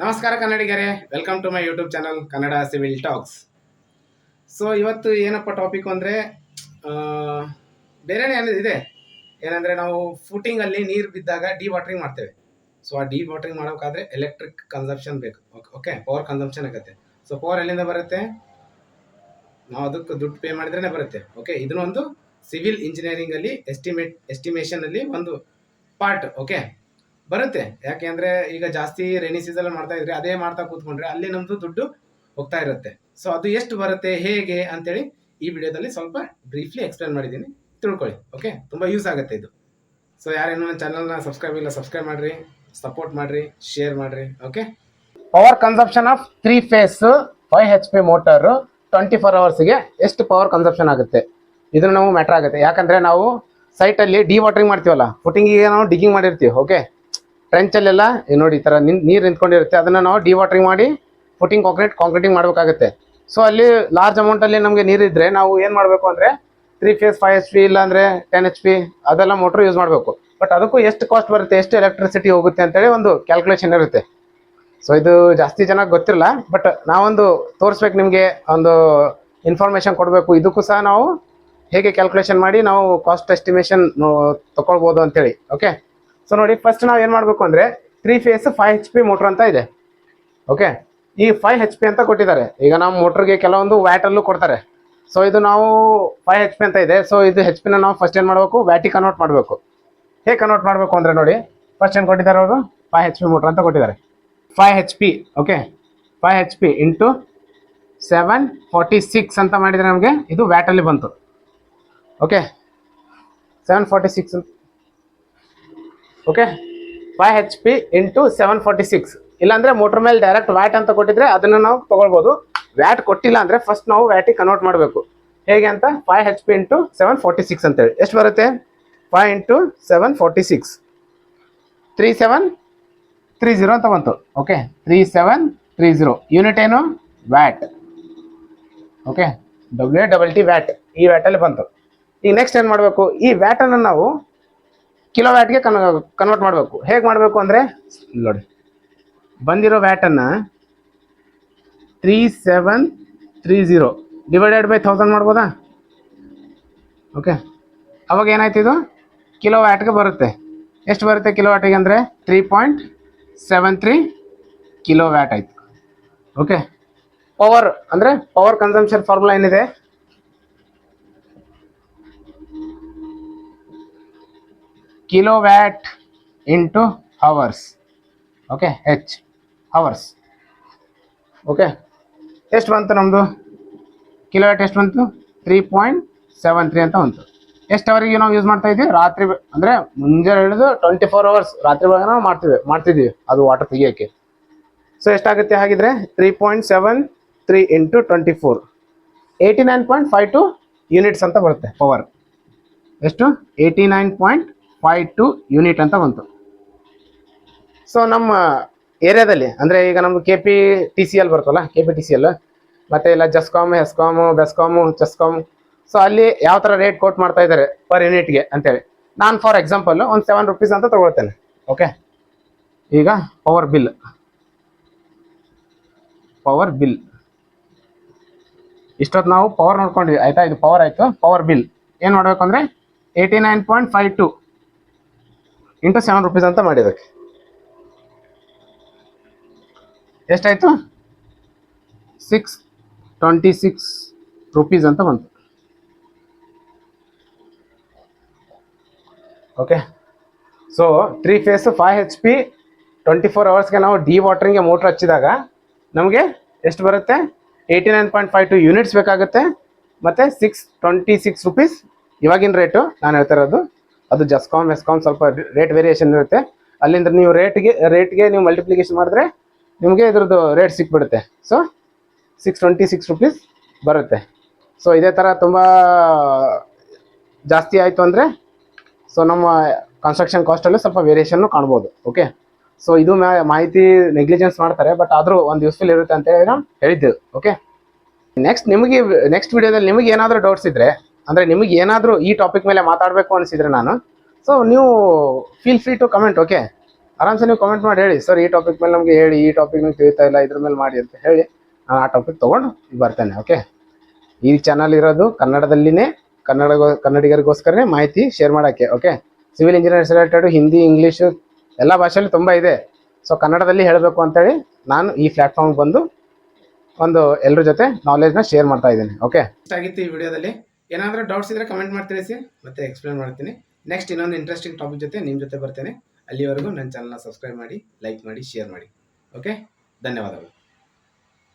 ನಮಸ್ಕಾರ ಕನ್ನಡಿಗರೇ, welcome to my YouTube channel Kannada civil talks. So ಇವತ್ತು ಏನಪ್ಪ ಟಾಪಿಕ್ ಅಂದರೆ ಬೇರೆನೇ ಇದೆ. ಏನಂದರೆ ನಾವು ಫುಟಿಂಗಲ್ಲಿ ನೀರು ಬಿದ್ದಾಗ ಡಿವಾಟ್ರಿಂಗ್ ಮಾಡ್ತೇವೆ. ಸೊ ಆ ಡಿವಾಟ್ರಿಂಗ್ ಮಾಡೋಕ್ಕಾದ್ರೆ ಎಲೆಕ್ಟ್ರಿಕ್ ಕನ್ಸಂಪ್ಷನ್ ಬೇಕು. ಓಕೆ, ಪವರ್ ಕನ್ಸಂಪ್ಷನ್ ಆಗುತ್ತೆ. ಸೊ ಪವರ್ ಎಲ್ಲಿಂದ ಬರುತ್ತೆ? ನಾವು ಅದಕ್ಕೆ ದುಡ್ಡು ಪೇ ಮಾಡಿದ್ರೇ ಬರುತ್ತೆ. ಓಕೆ, ಇದನ್ನೊಂದು ಸಿವಿಲ್ ಇಂಜಿನಿಯರಿಂಗಲ್ಲಿ ಎಸ್ಟಿಮೇಷನಲ್ಲಿ ಒಂದು ಪಾರ್ಟ್. ಓಕೆ, ಬರುತ್ತೆ. ಯಾಕೆ ಅಂದರೆ ಈಗ ಜಾಸ್ತಿ ರೈನಿ ಸೀಸನ್ ಮಾಡ್ತಾ ಇದ್ರೆ ಅದೇ ಮಾಡ್ತಾ ಕೂತ್ಕೊಂಡ್ರೆ ಅಲ್ಲಿ ನಮ್ಮದು ದುಡ್ಡು ಹೋಗ್ತಾ ಇರುತ್ತೆ. ಸೊ ಅದು ಎಷ್ಟು ಬರುತ್ತೆ ಹೇಗೆ ಅಂತೇಳಿ ಈ ವಿಡಿಯೋದಲ್ಲಿ ಸ್ವಲ್ಪ ಬ್ರೀಫ್ಲಿ ಎಕ್ಸ್ಪ್ಲೇನ್ ಮಾಡಿದ್ದೀನಿ, ತಿಳ್ಕೊಳ್ಳಿ. ಓಕೆ, ತುಂಬ ಯೂಸ್ ಆಗುತ್ತೆ ಇದು. ಸೊ ಯಾರೇನು ನನ್ನ ಚಾನಲ್ನ ಸಬ್ಸ್ಕ್ರೈಬ್ ಮಾಡಿರಿ, ಸಪೋರ್ಟ್ ಮಾಡಿರಿ, ಶೇರ್ ಮಾಡಿರಿ. Okay, power consumption of 3 phase 5 HP motor 24 hours ಎಷ್ಟು ಪವರ್ ಕನ್ಸಂಪ್ಷನ್ ಆಗುತ್ತೆ ಇದನ್ನು ನಾವು ಮ್ಯಾಟ್ರ್ ಆಗುತ್ತೆ. ಯಾಕಂದರೆ ನಾವು ಸೈಟಲ್ಲಿ ಡಿವಾಟ್ರಿಂಗ್ ಮಾಡ್ತೀವಲ್ಲ, ಫುಟಿಂಗಿಗೆ ನಾವು ಡಿಗ್ಗಿಂಗ್ ಮಾಡಿರ್ತೀವಿ. ಓಕೆ, ಟ್ರೆಂಚಲ್ಲೆಲ್ಲ ನೋಡಿ ಈ ಥರ ನೀರು ನಿಂತ್ಕೊಂಡಿರುತ್ತೆ, ಅದನ್ನು ನಾವು ಡಿವಾಟ್ರಿಂಗ್ ಮಾಡಿ ಫುಟಿಂಗ್ ಕಾಂಕ್ರೀಟಿಂಗ್ ಮಾಡಬೇಕಾಗುತ್ತೆ. ಸೊ ಅಲ್ಲಿ ಲಾರ್ಜ್ ಅಮೌಂಟಲ್ಲಿ ನಮಗೆ ನೀರಿದ್ದರೆ ನಾವು ಏನು ಮಾಡಬೇಕು ಅಂದರೆ 3 phase 5 HP ಇಲ್ಲಾಂದರೆ 10 HP ಅದೆಲ್ಲ ಮೋಟ್ರ್ ಯೂಸ್ ಮಾಡಬೇಕು. ಬಟ್ ಅದಕ್ಕೂ ಎಷ್ಟು ಕಾಸ್ಟ್ ಬರುತ್ತೆ, ಎಷ್ಟು ಎಲೆಕ್ಟ್ರಿಸಿಟಿ ಹೋಗುತ್ತೆ ಅಂತೇಳಿ ಒಂದು ಕ್ಯಾಲ್ಕುಲೇಷನ್ ಇರುತ್ತೆ. ಸೊ ಇದು ಜಾಸ್ತಿ ಜನಕ್ಕೆ ಗೊತ್ತಿರಲ್ಲ, ಬಟ್ ನಾವೊಂದು ತೋರಿಸ್ಬೇಕು ನಿಮಗೆ, ಒಂದು ಇನ್ಫಾರ್ಮೇಷನ್ ಕೊಡಬೇಕು. ಇದಕ್ಕೂ ಸಹ ನಾವು ಹೇಗೆ ಕ್ಯಾಲ್ಕುಲೇಷನ್ ಮಾಡಿ ನಾವು ಕಾಸ್ಟ್ ಎಸ್ಟಿಮೇಷನ್ ತೊಗೊಳ್ಬೋದು ಅಂತೇಳಿ. ಓಕೆ, ಸೊ ನೋಡಿ, ಫಸ್ಟ್ ನಾವು ಏನು ಮಾಡಬೇಕು ಅಂದರೆ 3 phase 5 HP ಮೋಟ್ರ್ ಅಂತ ಇದೆ. ಓಕೆ, ಈ 5 HP ಅಂತ ಕೊಟ್ಟಿದ್ದಾರೆ. ಈಗ ನಮ್ಮ ಮೋಟ್ರಿಗೆ ಕೆಲವೊಂದು ವ್ಯಾಟಲ್ಲೂ ಕೊಡ್ತಾರೆ. ಸೊ ಇದು ನಾವು 5 HP ಅಂತ ಇದೆ. ಸೊ ಇದು HP ನ ನಾವು ಫಸ್ಟ್ ಏನು ಮಾಡಬೇಕು, ವ್ಯಾಟಿಗೆ ಕನ್ವರ್ಟ್ ಮಾಡಬೇಕು. ಹೇಗೆ ಕನ್ವರ್ಟ್ ಮಾಡಬೇಕು ಅಂದರೆ ನೋಡಿ, ಫಸ್ಟ್ ಏನು ಕೊಟ್ಟಿದ್ದಾರೆ ಅವರು, 5 HP ಮೋಟ್ರ್ ಅಂತ ಕೊಟ್ಟಿದ್ದಾರೆ. 5 HP, ಓಕೆ, 5 HP ಇಂಟು 746 ಅಂತ ಮಾಡಿದರೆ ನಮಗೆ ಇದು ವ್ಯಾಟಲ್ಲಿ ಬಂತು. Okay, 746 okay, 5 HP into 746. ಇಲ್ಲಾಂದರೆ ಮೋಟ್ರ್ ಮೇಲೆ ಡೈರೆಕ್ಟ್ ವ್ಯಾಟ್ ಅಂತ ಕೊಟ್ಟಿದ್ರೆ ಅದನ್ನು ನಾವು ತೊಗೊಳ್ಬೋದು. ವ್ಯಾಟ್ ಕೊಟ್ಟಿಲ್ಲ ಅಂದರೆ ಫಸ್ಟ್ ನಾವು ವ್ಯಾಟಿಗೆ ಕನ್ವರ್ಟ್ ಮಾಡಬೇಕು. ಹೇಗೆ ಅಂತ 5 HP ಇಂಟು 746 ಅಂತೇಳಿ ಎಷ್ಟು ಬರುತ್ತೆ? 5 ಇಂಟು 746 3730 ಅಂತ ಬಂತು. ಓಕೆ, 3730 ಯೂನಿಟ್ ಏನು? ವ್ಯಾಟ್. ಓಕೆ, WAT ವ್ಯಾಟ್, ಈ ವ್ಯಾಟಲ್ಲಿ ಬಂತು. ಈಗ ನೆಕ್ಸ್ಟ್ ಏನು ಮಾಡಬೇಕು, ಈ ವ್ಯಾಟನ್ನು ನಾವು ಕಿಲೋ ವ್ಯಾಟ್ಗೆ ಕನ್ವರ್ಟ್ ಮಾಡಬೇಕು. ಹೇಗೆ ಮಾಡಬೇಕು ಅಂದರೆ ನೋಡಿ, ಬಂದಿರೋ ವ್ಯಾಟನ್ನು 3730 ಡಿವೈಡೆಡ್ ಬೈ 1000 ಮಾಡ್ಬೋದಾ? ಓಕೆ, ಅವಾಗ ಏನಾಯ್ತು, ಇದು ಕಿಲೋ ವ್ಯಾಟ್ಗೆ ಬರುತ್ತೆ. ಎಷ್ಟು ಬರುತ್ತೆ ಕಿಲೋ ವ್ಯಾಟಿಗೆ ಅಂದರೆ 3.73 ಕಿಲೋ ವ್ಯಾಟ್ ಆಯಿತು. ಓಕೆ, ಪವರ್ ಅಂದರೆ ಪವರ್ ಕನ್ಸಂಪ್ಷನ್ ಫಾರ್ಮುಲಾ ಏನಿದೆ, kilo watt into hours. Okay, H hours. Okay, ಎಷ್ಟು ಬಂತು ನಮ್ಮದು ಕಿಲೋ ವ್ಯಾಟ್? ಎಷ್ಟು ಬಂತು? 3.73 ಅಂತ ಬಂತು. ಎಷ್ಟು ಅವರಿಗೆ ನಾವು ಯೂಸ್ ಮಾಡ್ತಾ ಇದ್ದೀವಿ? ರಾತ್ರಿ ಅಂದರೆ ಮುಂಜಾನೆ ಹಿಡಿದು 24 hours ರಾತ್ರಿ ಒಳಗೆ ನಾವು ಮಾಡ್ತಿದ್ದೀವಿ ಅದು ವಾಟರ್ ತೆಗಿಯೋಕ್ಕೆ. ಸೊ ಎಷ್ಟಾಗುತ್ತೆ ಹಾಗಿದ್ರೆ? 3.73 ಇಂಟು 24 89.52 ಯೂನಿಟ್ಸ್ ಅಂತ ಬರುತ್ತೆ ಪವರ್. ಎಷ್ಟು? 89.52 ಯೂನಿಟ್ ಅಂತ ಬಂತು. ಸೊ ನಮ್ಮ ಏರಿಯಾದಲ್ಲಿ ಅಂದರೆ ಈಗ ನಮ್ಮದು KPTCL ಬರ್ತಲ್ಲ, KPTCL ಮತ್ತು ಇಲ್ಲ ಜಸ್ಕಾಮ್, ಬೆಸ್ಕಾಮ್, ಚೆಸ್ಕಾಮ್. ಸೊ ಅಲ್ಲಿ ಯಾವ ಥರ ರೇಟ್ ಕೋಟ್ ಮಾಡ್ತಾ ಇದ್ದಾರೆ ಪರ್ ಯೂನಿಟ್ಗೆ ಅಂತೇಳಿ, ನಾನು ಫಾರ್ ಎಕ್ಸಾಂಪಲ್ ಒಂದು 7 rupees ಅಂತ ತೊಗೊಳ್ತೇನೆ. ಓಕೆ, ಈಗ ಪವರ್ ಬಿಲ್ ಇಷ್ಟೊತ್ತು ನಾವು ಪವರ್ ನೋಡ್ಕೊಂಡ್ವಿ ಆಯಿತಾ. ಇದು ಪವರ್ ಆಯಿತು. ಪವರ್ ಬಿಲ್ ಏನು ಮಾಡಬೇಕು ಅಂದರೆ 89.52 ಇಂಟು 7 rupees ಅಂತ ಮಾಡಿದ್ದಕ್ಕೆ ಎಷ್ಟಾಯಿತು? 626 rupees ಅಂತ ಬಂತು. Okay, so 3 phase 5 HP 24 hours ನಾವು ಡಿವಾಟ್ರಿಂಗ್ಗೆ ಮೋಟ್ರ್ ಹಚ್ಚಿದಾಗ ನಮಗೆ ಎಷ್ಟು ಬರುತ್ತೆ? 89.52 ಯೂನಿಟ್ಸ್ ಬೇಕಾಗುತ್ತೆ. ಮತ್ತು 626 rupees ಇವಾಗಿನ ರೇಟು ನಾನು ಹೇಳ್ತಾ ಇರೋದು. ಅದು ಜಸ್ಕಾಮ್ ಎಸ್ಕಾಮ್ ಸ್ವಲ್ಪ ರೇಟ್ ವೇರಿಯೇಷನ್ ಇರುತ್ತೆ. ಅಲ್ಲಿಂದ ನೀವು ರೇಟ್ಗೆ ನೀವು ಮಲ್ಟಿಪ್ಲಿಕೇಶನ್ ಮಾಡಿದ್ರೆ ನಿಮಗೆ ಇದ್ರದ್ದು ರೇಟ್ ಸಿಕ್ಬಿಡುತ್ತೆ. ಸೊ 626 rupees ಬರುತ್ತೆ. ಸೊ ಇದೇ ಥರ ತುಂಬ ಜಾಸ್ತಿ ಆಯಿತು ಅಂದರೆ ಸೊ ನಮ್ಮ ಕನ್ಸ್ಟ್ರಕ್ಷನ್ ಕಾಸ್ಟಲ್ಲೂ ಸ್ವಲ್ಪ ವೇರಿಯೇಷನ್ನು ಕಾಣ್ಬೋದು. ಓಕೆ, ಸೊ ಇದು ಮಾಹಿತಿ ನೆಗ್ಲಿಜೆನ್ಸ್ ಮಾಡ್ತಾರೆ, ಬಟ್ ಆದರೂ ಒಂದು ಯೂಸ್ಫುಲ್ ಇರುತ್ತೆ ಅಂತ ಹೇಳಿ ನಾವು ಹೇಳಿದ್ದೆವು. ಓಕೆ, ನೆಕ್ಸ್ಟ್ ವಿಡಿಯೋದಲ್ಲಿ ನಿಮಗೆ ಏನಾದರೂ ಡೌಟ್ಸ್ ಇದ್ದರೆ, ಅಂದರೆ ನಿಮಗೆ ಏನಾದರೂ ಈ ಟಾಪಿಕ್ ಮೇಲೆ ಮಾತಾಡಬೇಕು ಅನಿಸಿದರೆ ನಾನು, ಸೊ ನೀವು feel free to comment. Okay, ಆರಾಮ್ಸೆ ನೀವು ಕಾಮೆಂಟ್ ಮಾಡಿ ಹೇಳಿ, ಸರ್ ಈ ಟಾಪಿಕ್ ಮೇಲೆ ನಮಗೆ ಹೇಳಿ, ಈ ಟಾಪಿಕ್ ನಂಗೆ ತಿಳಿತಾ ಇಲ್ಲ, ಇದ್ರ ಮೇಲೆ ಮಾಡಿ ಅಂತ ಹೇಳಿ ನಾನು ಆ ಟಾಪಿಕ್ ತೊಗೊಂಡು ಬರ್ತೇನೆ. ಓಕೆ, ಈ ಚಾನಲ್ ಇರೋದು ಕನ್ನಡದಲ್ಲಿನೇ, ಕನ್ನಡಿಗರಿಗೋಸ್ಕರನೇ ಮಾಹಿತಿ ಶೇರ್ ಮಾಡೋಕ್ಕೆ. Okay, civil engineers related Hindi, English ಎಲ್ಲ ಭಾಷೆಯಲ್ಲಿ ತುಂಬ ಇದೆ. ಸೊ ಕನ್ನಡದಲ್ಲಿ ಹೇಳಬೇಕು ಅಂತೇಳಿ ನಾನು ಈ ಪ್ಲ್ಯಾಟ್ಫಾರ್ಮ್ಗೆ ಬಂದು ಒಂದು ಎಲ್ಲರ ಜೊತೆ ನಾಲೆಜ್ನ ಶೇರ್ ಮಾಡ್ತಾ ಇದ್ದೀನಿ. ಓಕೆ, ಇಷ್ಟ ಆಗಿತ್ತು ಈ ವಿಡಿಯೋದಲ್ಲಿ. ಏನಾದರೂ ಡೌಟ್ಸ್ ಇದ್ದರೆ ಕಮೆಂಟ್ ಮಾಡಿ ತಿಳಿಸಿ, ಮತ್ತೆ ಎಕ್ಸ್ಪ್ಲೇನ್ ಮಾಡ್ತೀನಿ. ನೆಕ್ಸ್ಟ್ ಇನ್ನೊಂದು ಇಂಟ್ರೆಸ್ಟಿಂಗ್ ಟಾಪಿಕ್ ಜೊತೆ ನಿಮ್ಮ ಜೊತೆ ಬರ್ತೇನೆ. ಅಲ್ಲಿವರೆಗೂ ನನ್ನ ಚಾನಲ್ನ ಸಬ್ಸ್ಕ್ರೈಬ್ ಮಾಡಿ, ಲೈಕ್ ಮಾಡಿ, ಶೇರ್ ಮಾಡಿ. ಓಕೆ, ಧನ್ಯವಾದಗಳು.